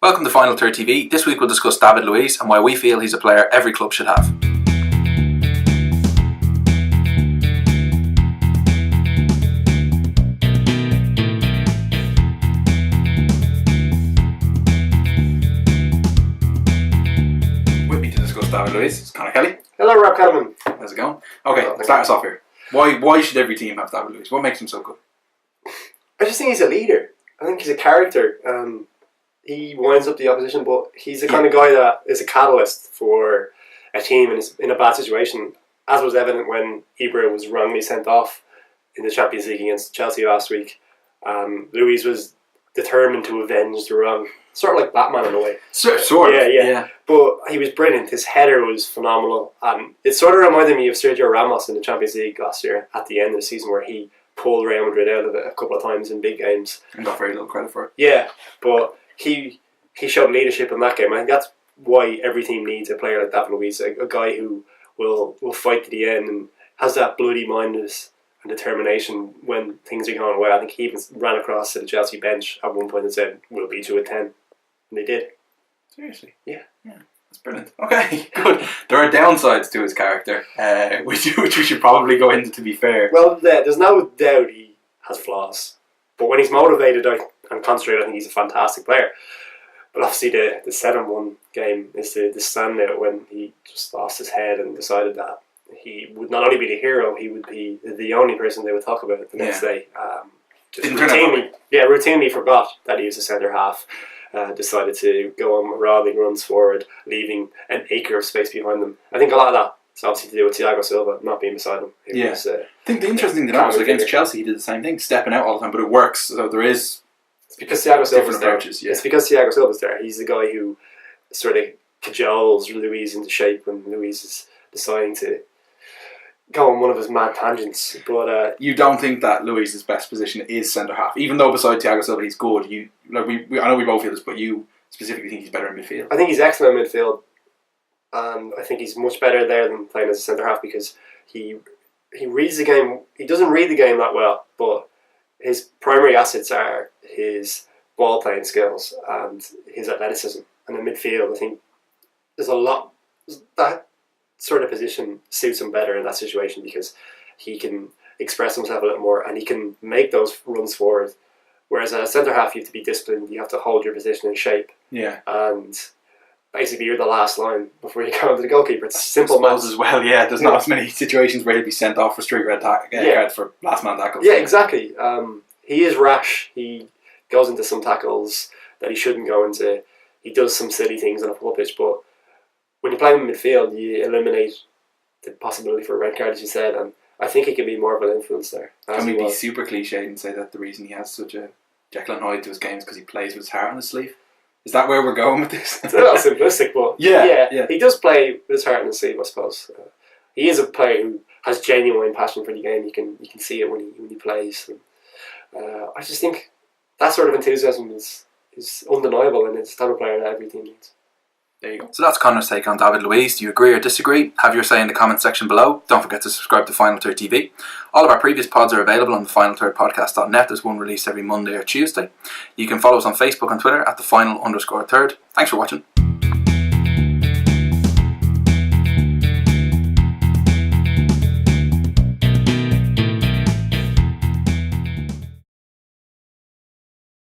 Welcome to Final Third TV. This week we'll discuss David Luiz and why we feel he's a player every club should have. With me to discuss David Luiz is Conor Kelly. Hello, Rob Cattleman. How's it going? Okay, start us off here. Why should every team have David Luiz? What makes him so good? I just think he's a leader. I think he's a character. He winds up the opposition, but he's the kind of guy that is a catalyst for a team in a bad situation, as was evident when Ibra was wrongly sent off in the Champions League against Chelsea last week. Luiz was determined to avenge the wrong. Sort of like Batman in a way. Sort of. Yeah. But he was brilliant. His header was phenomenal. It sort of reminded me of Sergio Ramos in the Champions League last year at the end of the season, where he pulled Real Madrid out of it a couple of times in big games. And got very little credit for it. Yeah, but he showed leadership in that game. I think that's why every team needs a player like David Luiz, a guy who will fight to the end and has that bloody mindedness and determination when things are going away. I think he even ran across to the Chelsea bench at one point and said, "We'll beat you at 10." And they did. Seriously? Yeah. That's brilliant. Okay, good. There are downsides to his character, which we should probably go into, to be fair. Well, there's no doubt he has flaws. But when he's motivated and concentrated, I think he's a fantastic player. But obviously the 7-1 game is the standout when he just lost his head and decided that he would not only be the hero, he would be the only person they would talk about the next day. Routinely forgot that he was a centre half. Decided to go on marauding runs forward, leaving an acre of space behind them. I think a lot of that is obviously to do with Thiago Silva not being beside him. I think the interesting thing to note was against Chelsea, he did the same thing, stepping out all the time, but it works. So there is. It's because Thiago Silva's there. Yeah. It's because Thiago Silva's there. He's the guy who sort of cajoles Luiz into shape when Luiz is deciding to go on one of his mad tangents. But you don't think that Luiz's best position is centre half, even though beside Thiago Silva he's good. I know we both feel this, but you specifically think he's better in midfield. I think he's excellent in midfield, and I think he's much better there than playing as a centre half because he reads the game. He doesn't read the game that well, but his primary assets are his ball playing skills and his athleticism. And in midfield, I think there's a lot that sort of position suits him better in that situation because he can express himself a little more and he can make those runs forward. Whereas as a centre half, you have to be disciplined. You have to hold your position in shape. Yeah. And basically, you're the last line before you go to the goalkeeper. It's simple maths as well. Yeah, there's not as many situations where he'd be sent off for straight red cards for last man tackles. Yeah, exactly. He is rash. He goes into some tackles that he shouldn't go into. He does some silly things on a football pitch, but when you play him in midfield, you eliminate the possibility for a red card, as you said, and I think he can be more of an influence there. Can we be super cliched and say that the reason he has such a Jekyll and Hyde to his games because he plays with his heart on his sleeve? Is that where we're going with this? It's a little simplistic, but yeah, he does play with his heart on his sleeve, I suppose. He is a player who has genuine passion for the game. You can see it when he plays. And, I just think that sort of enthusiasm is undeniable, and it's the type of player that every team needs. There you go. So that's Conor's take on David Luiz. Do you agree or disagree? Have your say in the comment section below. Don't forget to subscribe to Final Third TV. All of our previous pods are available on the finalthirdpodcast.net. There's one released every Monday or Tuesday. You can follow us on Facebook and Twitter at @the_final_third. Thanks for watching.